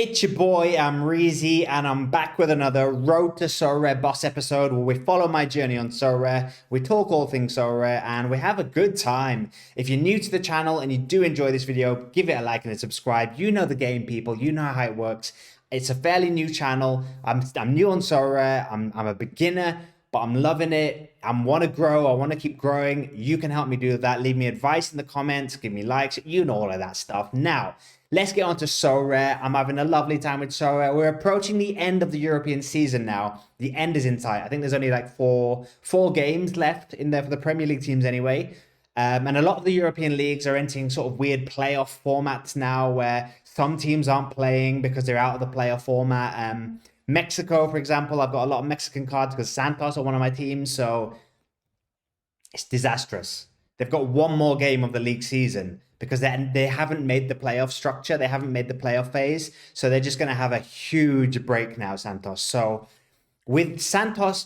It's your boy, Amreezy, and I'm back with another Road to Sorare Boss episode where we follow my journey on Sorare, we talk all things Sorare, and we have a good time. If you're new to the channel and you do enjoy this video, give it a like and a subscribe. You know the game, people. You know how it works. It's a fairly new channel. I'm new on Sorare. I'm a beginner, but I'm loving it. I want to grow. I want to keep growing. You can help me do that. Leave me advice in the comments. Give me likes. You know all of that stuff. Now, let's get on to Sorare. I'm having a lovely time with Sorare. We're approaching the end of the European season now. The end is in sight. I think there's only like four games left in there for the Premier League teams anyway. And a lot of the European leagues are entering sort of weird playoff formats now where some teams aren't playing because they're out of the playoff format. Mexico, for example, I've got a lot of Mexican cards because Santos are one of my teams. So it's disastrous. They've got one more game of the league season because they haven't made the playoff structure. They haven't made the playoff phase. So they're just going to have a huge break now, Santos. So with Santos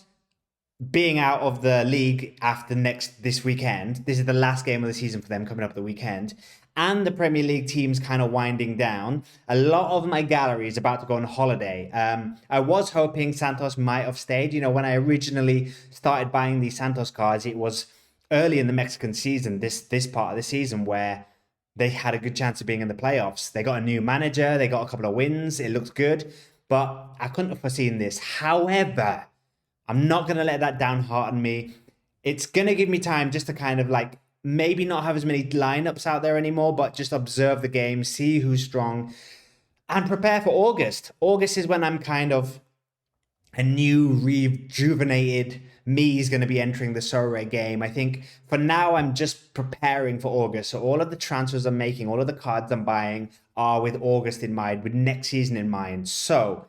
being out of the league after this weekend, this is the last game of the season for them coming up the weekend, and the Premier League teams kind of winding down, a lot of my gallery is about to go on holiday. I was hoping Santos might have stayed. You know, when I originally started buying these Santos cards, it was early in the Mexican season, this part of the season, where they had a good chance of being in the playoffs. They got a new manager, they got a couple of wins, it looked good, but I couldn't have foreseen this. However, I'm not going to let that downhearten me. It's going to give me time just to kind of like maybe not have as many lineups out there anymore, but just observe the game, see who's strong, and prepare for August. August is when I'm kind of a new, rejuvenated me is going to be entering the Sorare game. I think for now, I'm just preparing for August. So all of the transfers I'm making, all of the cards I'm buying are with August in mind, with next season in mind. So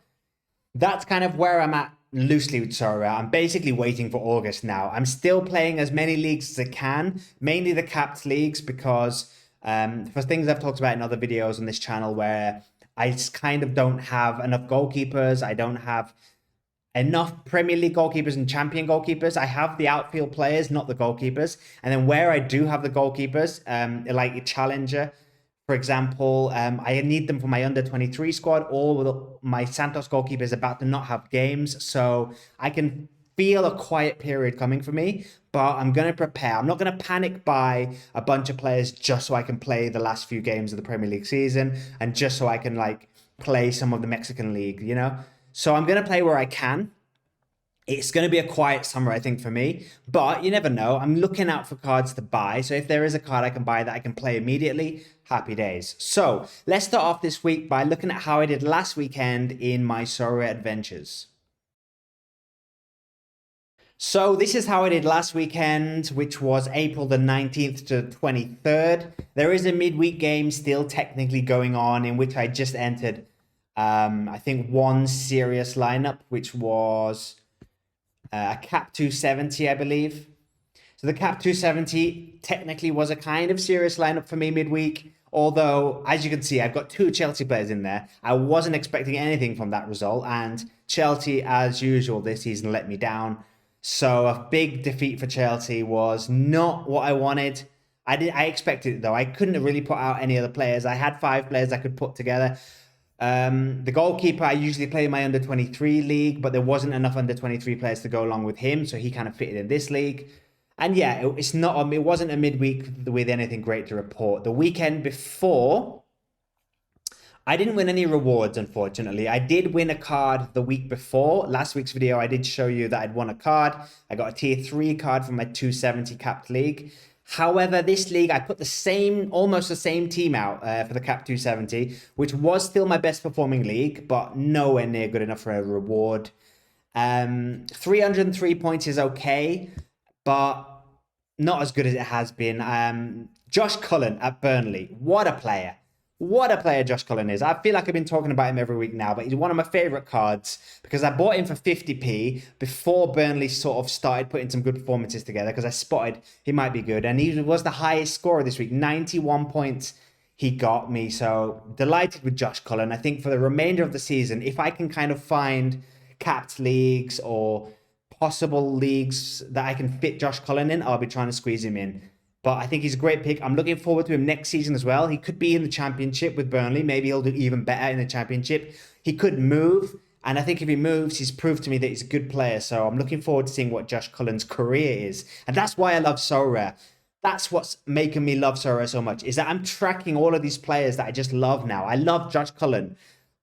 that's kind of where I'm at loosely with Sorare. I'm basically waiting for August now. I'm still playing as many leagues as I can, mainly the capped leagues, because for things I've talked about in other videos on this channel where I just kind of don't have enough goalkeepers. I don't have enough Premier League goalkeepers and champion goalkeepers. I have the outfield players, not the goalkeepers. And then where I do have the goalkeepers, like a challenger, for example, I need them for my under-23 squad. All my Santos goalkeepers about to not have games. So I can feel a quiet period coming for me, but I'm going to prepare. I'm not going to panic buy a bunch of players just so I can play the last few games of the Premier League season and just so I can like play some of the Mexican League, you know? So I'm going to play where I can. It's going to be a quiet summer, I think, for me, but you never know. I'm looking out for cards to buy. So if there is a card I can buy that I can play immediately, happy days. So let's start off this week by looking at how I did last weekend in my Sorare adventures. So this is how I did last weekend, which was April the 19th to 23rd. There is a midweek game still technically going on in which I just entered, I think, one serious lineup, which was a cap 270, I believe. So the cap 270 technically was a kind of serious lineup for me midweek. Although, as you can see, I've got two Chelsea players in there. I wasn't expecting anything from that result. And Chelsea, as usual, this season let me down. So a big defeat for Chelsea was not what I wanted. I expected it, though. I couldn't really put out any other players. I had 5 players I could put together. The goalkeeper, I usually play in my under-23 league, but there wasn't enough under-23 players to go along with him, so he kind of fitted in this league. And yeah, it wasn't a midweek with anything great to report. The weekend before, I didn't win any rewards, unfortunately. I did win a card the week before. Last week's video, I did show you that I'd won a card. I got a tier 3 card from my 270 capped league. However, this league, I put almost the same team out for the cap 270, which was still my best performing league, but nowhere near good enough for a reward. 303 points is okay, but not as good as it has been. Josh Cullen at Burnley, what a player. What a player Josh Cullen is. I feel like I've been talking about him every week now, but he's one of my favourite cards because I bought him for 50p before Burnley sort of started putting some good performances together because I spotted he might be good. And he was the highest scorer this week, 91 points he got me. So delighted with Josh Cullen. I think for the remainder of the season, if I can kind of find capped leagues or possible leagues that I can fit Josh Cullen in, I'll be trying to squeeze him in. but I think he's a great pick. I'm looking forward to him next season as well. He could be in the championship with Burnley. Maybe he'll do even better in the championship. He could move. And I think if he moves, he's proved to me that he's a good player. So I'm looking forward to seeing what Josh Cullen's career is. And that's why I love Sorare. That's what's making me love Sorare so much, is that I'm tracking all of these players that I just love now. I love Josh Cullen.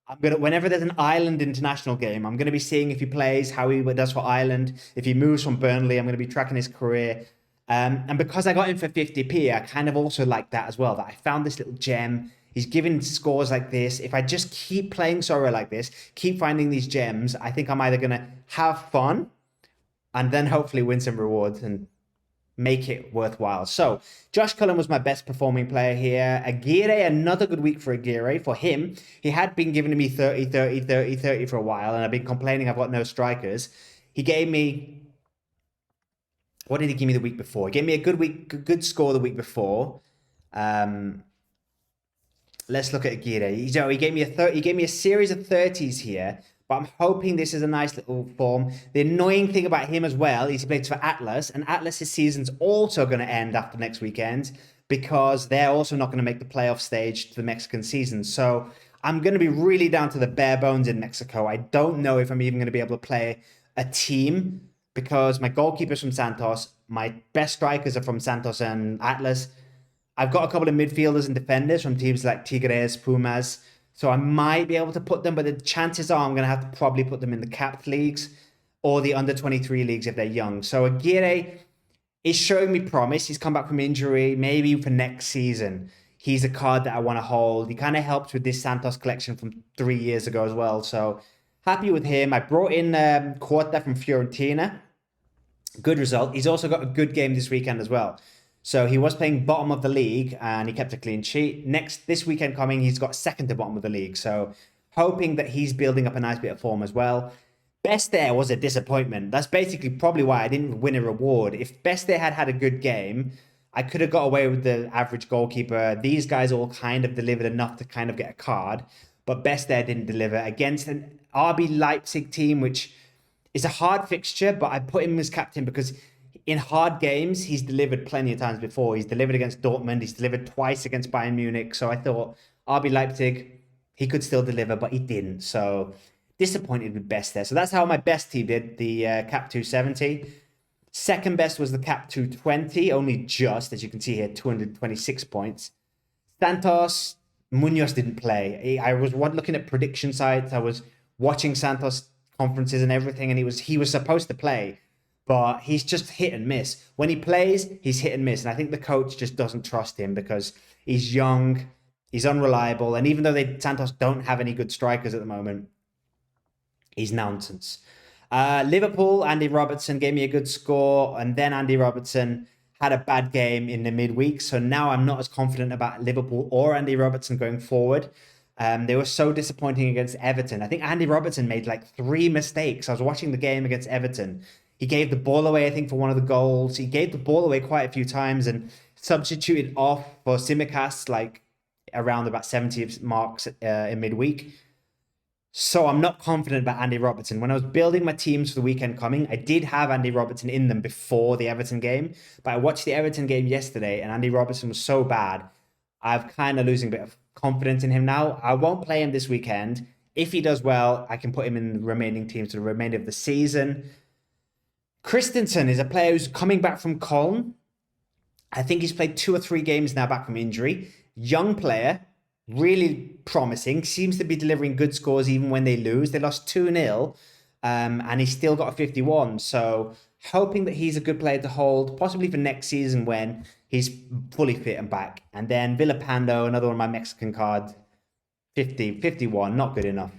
I'm gonna, whenever there's an Ireland international game, I'm gonna be seeing if he plays, how he does for Ireland. If he moves from Burnley, I'm gonna be tracking his career. And because I got him for 50p, I kind of also like that as well, that I found this little gem. He's giving scores like this. If I just keep playing Sorare like this, keep finding these gems, I think I'm either going to have fun and then hopefully win some rewards and make it worthwhile. So Josh Cullen was my best performing player here. Aguirre, another good week for Aguirre. For him, he had been giving me 30, 30, 30, 30 for a while, and I've been complaining I've got no strikers. He gave me... What did he give me the week before? He gave me a good score the week before. Let's look at Aguirre. He gave me he gave me a series of 30s here, but I'm hoping this is a nice little form. The annoying thing about him as well is he plays for Atlas, and Atlas's season's also going to end after next weekend because they're also not going to make the playoff stage to the Mexican season. So I'm going to be really down to the bare bones in Mexico. I don't know if I'm even going to be able to play a team because my goalkeeper's from Santos. My best strikers are from Santos and Atlas. I've got a couple of midfielders and defenders from teams like Tigres, Pumas. So I might be able to put them, but the chances are I'm going to have to probably put them in the capped leagues or the under 23 leagues if they're young. So Aguirre is showing me promise. He's come back from injury, maybe for next season. He's a card that I want to hold. He kind of helped with this Santos collection from 3 years ago as well. So happy with him. I brought in Quarta from Fiorentina. Good result. He's also got a good game this weekend as well. So he was playing bottom of the league and he kept a clean sheet. This weekend coming, he's got second to bottom of the league. So hoping that he's building up a nice bit of form as well. Best there was a disappointment. That's basically probably why I didn't win a reward. If Best there had a good game, I could have got away with the average goalkeeper. These guys all kind of delivered enough to kind of get a card. But Best there didn't deliver against an RB Leipzig team, which is a hard fixture. But I put him as captain because in hard games, he's delivered plenty of times before. He's delivered against Dortmund. He's delivered twice against Bayern Munich. So I thought RB Leipzig, he could still deliver, but he didn't. So disappointed with Best there. So that's how my best team did, the cap 270. Second best was the cap 220, only just, as you can see here, 226 points. Santos, Munoz didn't play. I was looking at prediction sites. I was watching Santos conferences and everything, and he was supposed to play. But he's just hit and miss. When he plays, he's hit and miss. And I think the coach just doesn't trust him because he's young, he's unreliable. And even though Santos don't have any good strikers at the moment, he's nonsense. Liverpool, Andy Robertson gave me a good score. And then Andy Robertson had a bad game in the midweek. So now I'm not as confident about Liverpool or Andy Robertson going forward. They were so disappointing against Everton. I think Andy Robertson made like 3 mistakes. I was watching the game against Everton. He gave the ball away, I think, for one of the goals. He gave the ball away quite a few times and substituted off for Simicast, like around about 70 marks in midweek. So I'm not confident about Andy Robertson. When I was building my teams for the weekend coming, I did have Andy Robertson in them before the Everton game. But I watched the Everton game yesterday and Andy Robertson was so bad. I'm kind of losing a bit of confidence in him now. I won't play him this weekend. If he does well, I can put him in the remaining teams for the remainder of the season. Christensen is a player who's coming back from Cullen. I think he's played 2 or 3 games now back from injury. Young player, really promising. Seems to be delivering good scores even when they lose. They lost 2-0 and he's still got a 51. So hoping that he's a good player to hold, possibly for next season when he's fully fit and back. And then Villapando, another one of my Mexican cards, 51, not good enough.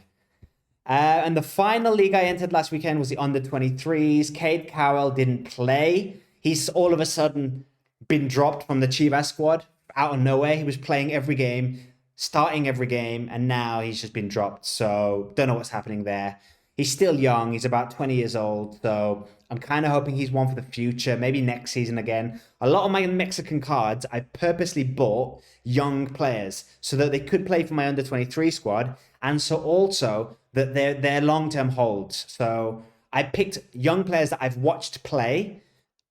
And the final league I entered last weekend was the under-23s. Cade Cowell didn't play. He's all of a sudden been dropped from the Chivas squad out of nowhere. He was playing every game, starting every game, and now he's just been dropped. So don't know what's happening there. He's still young. He's about 20 years old. So I'm kind of hoping he's one for the future, maybe next season again. A lot of my Mexican cards, I purposely bought young players so that they could play for my under-23 squad, and so also that they're long-term holds. So I picked young players that I've watched play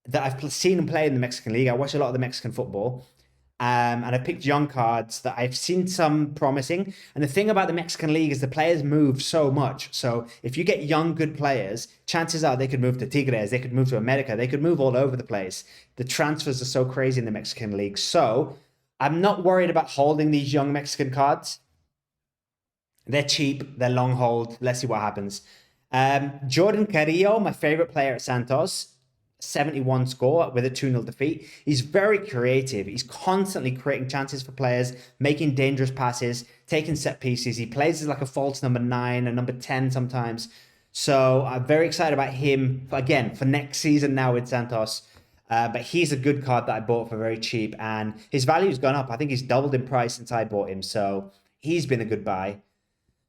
that I've seen him play in the Mexican League. I watch a lot of the Mexican football. And I picked young cards that I've seen some promising. And the thing about the Mexican League is the players move so much. So if you get young, good players, chances are they could move to Tigres, they could move to America, they could move all over the place. The transfers are so crazy in the Mexican League. So I'm not worried about holding these young Mexican cards. They're cheap, they're long hold. Let's see what happens. Jordan Carrillo, my favorite player at Santos, 71 score with a 2-0 defeat. He's very creative. He's constantly creating chances for players, making dangerous passes, taking set pieces. He plays as like a false number 9, a number 10 sometimes. So I'm very excited about him, again, for next season now with Santos. But he's a good card that I bought for very cheap, and his value's gone up. I think he's doubled in price since I bought him. So he's been a good buy.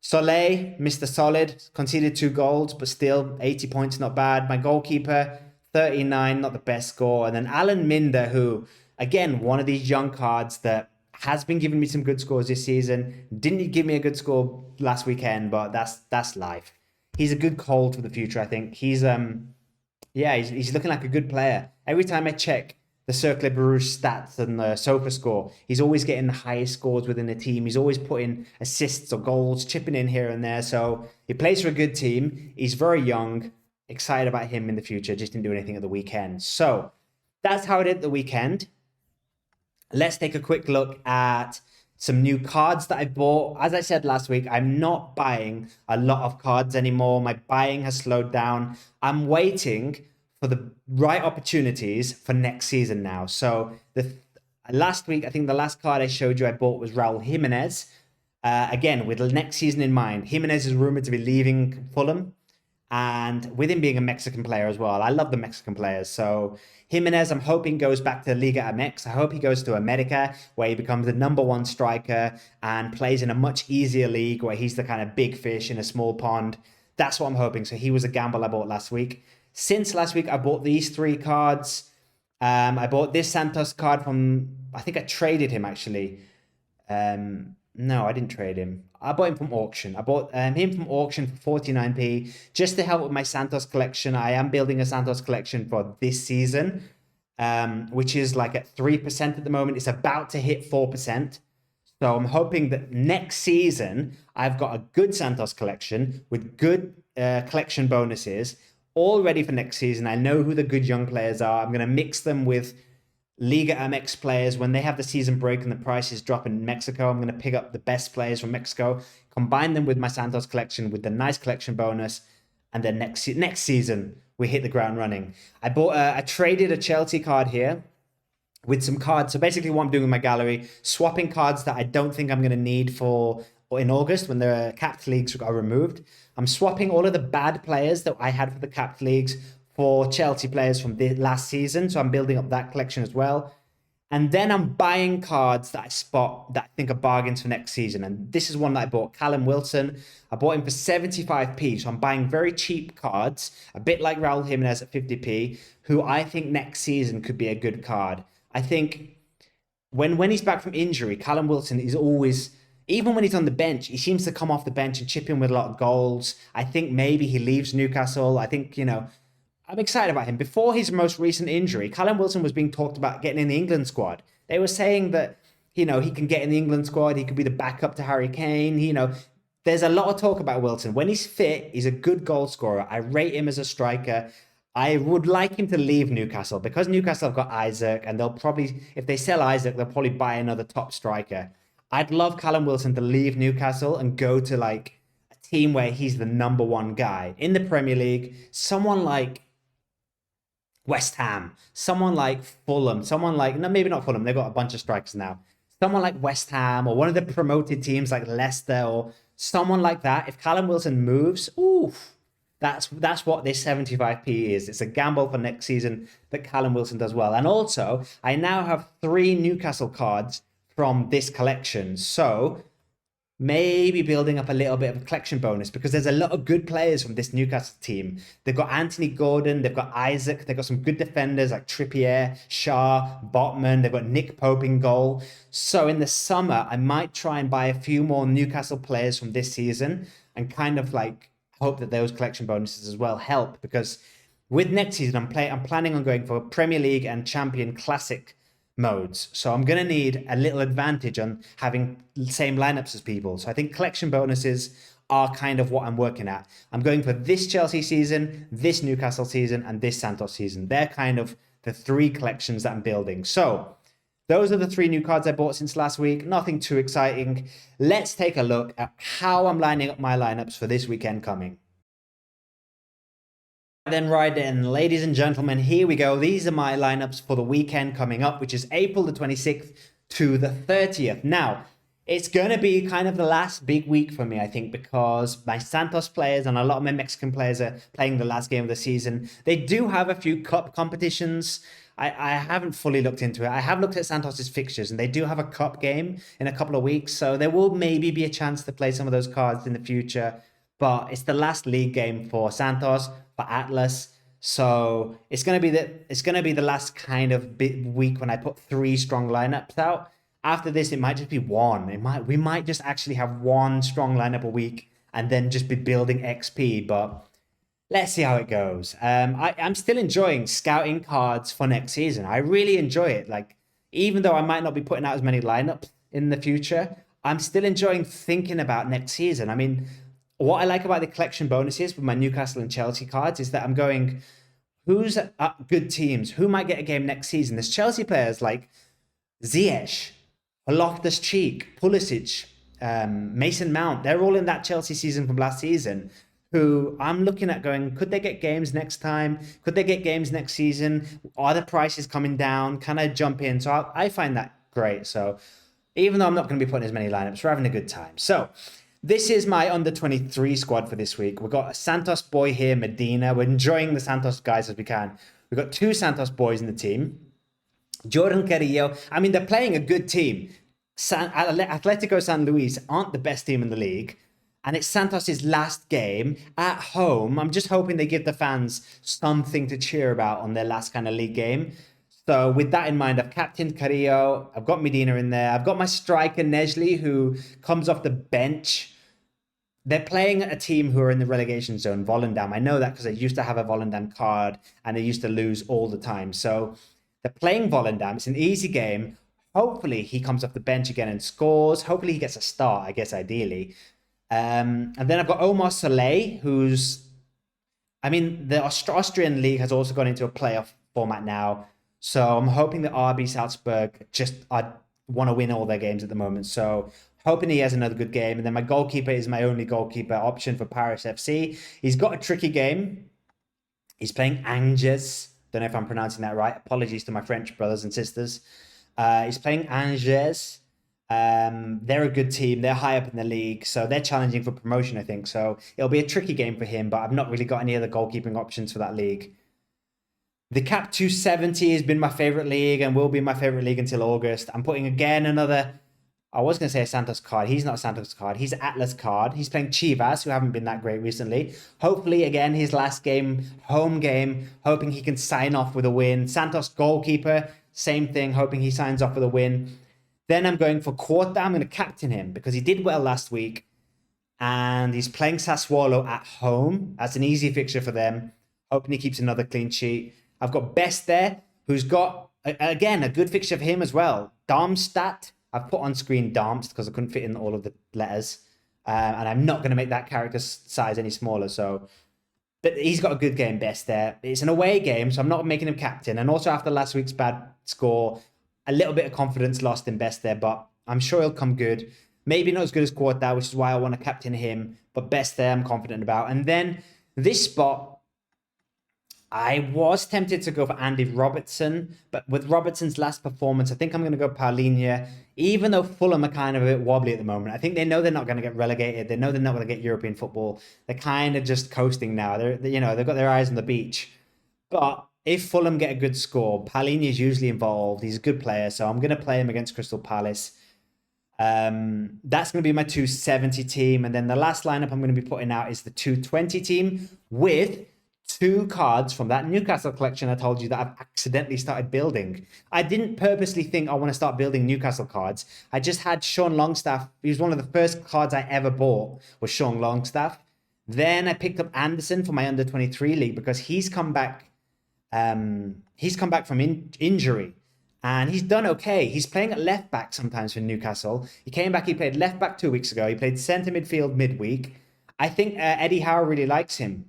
Soleil, Mr. Solid, conceded 2 goals, but still 80 points, not bad. My goalkeeper, 39, not the best score. And then Alan Minder, who, again, one of these young cards that has been giving me some good scores this season. Didn't give me a good score last weekend, but that's life. He's a good call for the future, I think. He's looking like a good player. Every time I check the Cercle Bruges stats and the Sofa score, he's always getting the highest scores within the team. He's always putting assists or goals, chipping in here and there. So he plays for a good team. He's very young. Excited about him in the future. Just didn't do anything at the weekend. So that's how I did the weekend. Let's take a quick look at some new cards that I bought. As I said last week, I'm not buying a lot of cards anymore. My buying has slowed down. I'm waiting for the right opportunities for next season now. So last week, I think the last card I showed you I bought was Raul Jimenez. Again, with the next season in mind. Jimenez is rumored to be leaving Fulham, and with him being a Mexican player as well. I love the Mexican players. So Jimenez, I'm hoping, goes back to Liga MX. I hope he goes to America, where he becomes the #1 striker and plays in a much easier league where he's the kind of big fish in a small pond. That's what I'm hoping. So he was a gamble I bought last week. Since last week, I bought these 3 cards. I bought this Santos card from, I think I traded him actually. No, I didn't trade him. I bought him from auction. I bought him from auction for 49p just to help with my Santos collection. I am building a Santos collection for this season, which is like at 3% at the moment. It's about to hit 4%. So I'm hoping that next season, I've got a good Santos collection with good collection bonuses all ready for next season. I know who the good young players are. I'm going to mix them with Liga MX players. When they have the season break and the prices drop in Mexico, I'm going to pick up the best players from Mexico, combine them with my Santos collection with the nice collection bonus, and then next season we hit the ground running. I traded a Chelsea card here with some cards. So basically what I'm doing with my gallery, swapping cards that I don't think I'm going to need for in August when the capped leagues are removed. I'm swapping all of the bad players that I had for the capped leagues for Chelsea players from the last season. So I'm building up that collection as well. And then I'm buying cards that I spot that I think are bargains for next season. And this is one that I bought, Callum Wilson. I bought him for 75p. So I'm buying very cheap cards, a bit like Raul Jimenez at 50p, who I think next season could be a good card. I think when he's back from injury, Callum Wilson is always, even when he's on the bench, he seems to come off the bench and chip in with a lot of goals. I think maybe he leaves Newcastle. I think, I'm excited about him. Before his most recent injury, Callum Wilson was being talked about getting in the England squad. They were saying that, he can get in the England squad. He could be the backup to Harry Kane. There's a lot of talk about Wilson. When he's fit, he's a good goal scorer. I rate him as a striker. I would like him to leave Newcastle because Newcastle have got Isaac, and they'll probably, if they sell Isaac, they'll probably buy another top striker. I'd love Callum Wilson to leave Newcastle and go to like a team where he's the #1 guy in the Premier League. Someone like West Ham, someone like Fulham, someone like, no, maybe not Fulham, they've got a bunch of strikers now. Someone like West Ham or one of the promoted teams like Leicester or someone like that. If Callum Wilson moves, that's what this 75p is. It's a gamble for next season that Callum Wilson does well. And also, I now have 3 Newcastle cards from this collection. So maybe building up a little bit of a collection bonus because there's a lot of good players from this Newcastle team. They've got Anthony Gordon, they've got Isaac, they've got some good defenders like Trippier, Shaw, Botman, they've got Nick Pope in goal. So in the summer, I might try and buy a few more Newcastle players from this season and kind of like hope that those collection bonuses as well help, because With next season, I'm planning on going for Premier League and Champion Classic modes. So I'm going to need a little advantage on having the same lineups as people. So I think collection bonuses are kind of what I'm working at. I'm going for this Chelsea season, this Newcastle season, and this Santos season. They're kind of the three collections that I'm building. So those are the three new cards I bought since last week. Nothing too exciting. Let's take a look at how I'm lining up my lineups for this weekend coming. Then right then, ladies and gentlemen, here we go. These are my lineups for the weekend coming up, which is April the 26th to the 30th. Now, it's going to be kind of the last big week for me, I think, because my Santos players and a lot of my Mexican players are playing the last game of the season. They do have a few cup competitions. I haven't fully looked into it. I have looked at Santos's fixtures, and they do have a cup game in a couple of weeks, so there will maybe be a chance to play some of those cards in the future. But it's the last league game for Santos, for Atlas. So it's gonna be the last kind of week when I put three strong lineups out. After this, it might just be one. We might just actually have one strong lineup a week and then just be building XP. But let's see how it goes. I'm still enjoying scouting cards for next season. I really enjoy it. Like, even though I might not be putting out as many lineups in the future, I'm still enjoying thinking about next season. I mean, what I like about the collection bonuses with my Newcastle and Chelsea cards is that I'm going, who's good teams? Who might get a game next season? There's Chelsea players like Ziyech, Loftus-Cheek, Pulisic, Mason Mount. They're all in that Chelsea season from last season, who I'm looking at going, could they get games next time? Could they get games next season? Are the prices coming down? Can I jump in? So I find that great. So even though I'm not going to be putting as many lineups, we're having a good time. So this is my under 23 squad for this week. We've got a Santos boy here, Medina. We're enjoying the Santos guys as we can. We've got two Santos boys in the team. Jordan Carrillo. I mean, they're playing a good team. Atletico San Luis aren't the best team in the league. And it's Santos's last game at home. I'm just hoping they give the fans something to cheer about on their last kind of league game. So with that in mind, I've captained Carrillo. I've got Medina in there. I've got my striker, Nejli, who comes off the bench. They're playing a team who are in the relegation zone, Volendam. I know that because I used to have a Volendam card and they used to lose all the time. So they're playing Volendam. It's an easy game. Hopefully he comes off the bench again and scores. Hopefully he gets a start, I guess, ideally. And then I've got Omar Soleil, who's... I mean, the Austrian league has also gone into a playoff format now. So I'm hoping that RB Salzburg just want to win all their games at the moment. So hoping he has another good game. And then my goalkeeper is my only goalkeeper option for Paris FC. He's got a tricky game. He's playing Angers. Don't know if I'm pronouncing that right. Apologies to my French brothers and sisters. He's playing Angers. They're a good team. They're high up in the league. So they're challenging for promotion, I think. So it'll be a tricky game for him. But I've not really got any other goalkeeping options for that league. The Cap 270 has been my favorite league and will be my favorite league until August. I'm putting again another... I was going to say a Santos card. He's not a Santos card. He's an Atlas card. He's playing Chivas, who haven't been that great recently. Hopefully, again, his last game, home game, hoping he can sign off with a win. Santos goalkeeper, same thing, hoping he signs off with a win. Then I'm going for Quarta. I'm going to captain him because he did well last week. And he's playing Sassuolo at home. That's an easy fixture for them. Hoping he keeps another clean sheet. I've got Best there, who's got, again, a good fixture for him as well. Darmstadt. I've put on screen Darmst because I couldn't fit in all of the letters. And I'm not going to make that character size any smaller. So, but he's got a good game, Best there. It's an away game, so I'm not making him captain. And also after last week's bad score, a little bit of confidence lost in Best there. But I'm sure he'll come good. Maybe not as good as Quarta, which is why I want to captain him. But Best there, I'm confident about. And then this spot, I was tempted to go for Andy Robertson, but with Robertson's last performance, I think I'm going to go Paulinho, even though Fulham are kind of a bit wobbly at the moment. I think they know they're not going to get relegated. They know they're not going to get European football. They're kind of just coasting now. They've got their eyes on the beach. But if Fulham get a good score, Paulinho is usually involved. He's a good player, so I'm going to play him against Crystal Palace. That's going to be my 270 team. And then the last lineup I'm going to be putting out is the 220 team with two cards from that Newcastle collection I told you that I've accidentally started building. I didn't purposely think I want to start building Newcastle cards. I just had Sean Longstaff. He was one of the first cards I ever bought was Sean Longstaff. Then I picked up Anderson for my under 23 league because he's come back. He's come back from injury, and he's done okay. He's playing at left back sometimes for Newcastle. He came back. He played left back 2 weeks ago. He played centre midfield midweek. I think Eddie Howe really likes him.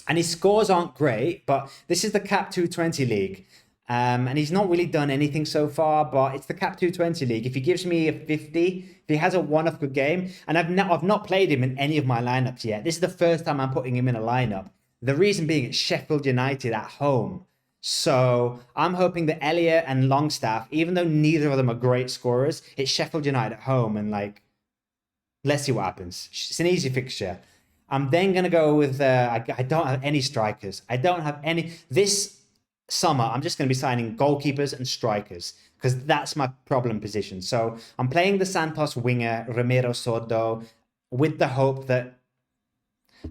And his scores aren't great, but this is the Cap 220 league. And he's not really done anything so far, but it's the Cap 220 league. If he gives me a 50, if he has a one-off good game, and I've not played him in any of my lineups yet. This is the first time I'm putting him in a lineup. The reason being it's Sheffield United at home. So I'm hoping that Elliott and Longstaff, even though neither of them are great scorers, it's Sheffield United at home, and like, let's see what happens. It's an easy fixture. I'm then going to go with, I don't have any strikers. I don't have any. This summer, I'm just going to be signing goalkeepers and strikers because that's my problem position. So I'm playing the Santos winger, Ramiro Sordo, with the hope that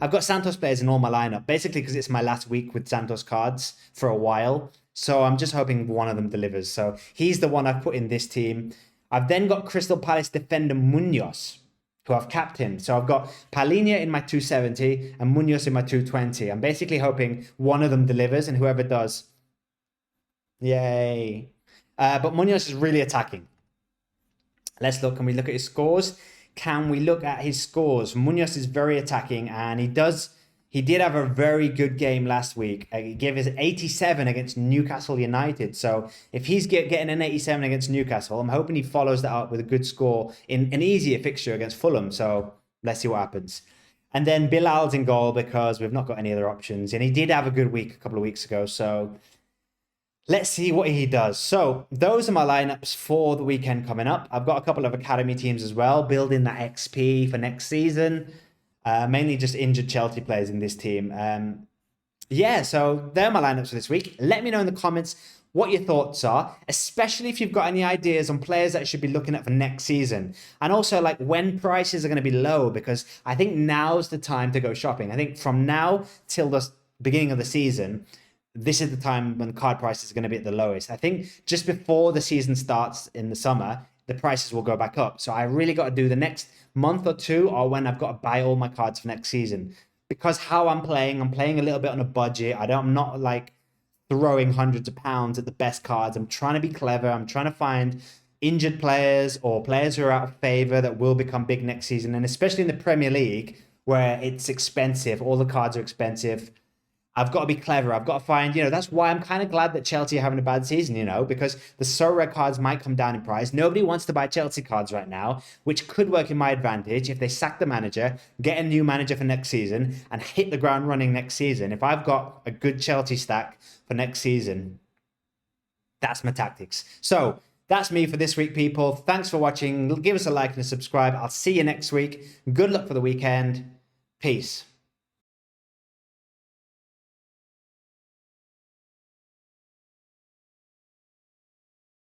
I've got Santos players in all my lineup, basically because it's my last week with Santos cards for a while. So I'm just hoping one of them delivers. So he's the one I've put in this team. I've then got Crystal Palace defender Munoz, who I've capped him. So I've got Palhinha in my 270 and Munoz in my 220. I'm basically hoping one of them delivers, and whoever does, yay. But Munoz is really attacking. Let's look. Can we look at his scores? Can we look at his scores? Munoz is very attacking, and he did have a very good game last week. He gave us 87 against Newcastle United. So if he's getting an 87 against Newcastle, I'm hoping he follows that up with a good score in an easier fixture against Fulham. So let's see what happens. And then Bilal's in goal because we've not got any other options. And he did have a good week a couple of weeks ago. So let's see what he does. So those are my lineups for the weekend coming up. I've got a couple of academy teams as well, building that XP for next season. Mainly just injured Chelsea players in this team. Yeah, so they're my lineups for this week. Let me know in the comments what your thoughts are, especially if you've got any ideas on players that I should be looking at for next season. And also like when prices are going to be low, because I think now's the time to go shopping. I think from now till the beginning of the season, this is the time when card prices are going to be at the lowest. I think just before the season starts in the summer, the prices will go back up. So I really got to do the next month or two, or when I've got to buy all my cards for next season. Because how I'm playing a little bit on a budget. I'm not like throwing hundreds of pounds at the best cards. I'm trying to be clever. I'm trying to find injured players or players who are out of favor that will become big next season. And especially in the Premier League, where it's expensive, all the cards are expensive. I've got to be clever. I've got to find, that's why I'm kind of glad that Chelsea are having a bad season, because the Sorare cards might come down in price. Nobody wants to buy Chelsea cards right now, which could work in my advantage if they sack the manager, get a new manager for next season, and hit the ground running next season. If I've got a good Chelsea stack for next season, that's my tactics. So that's me for this week, people. Thanks for watching. Give us a like and a subscribe. I'll see you next week. Good luck for the weekend. Peace.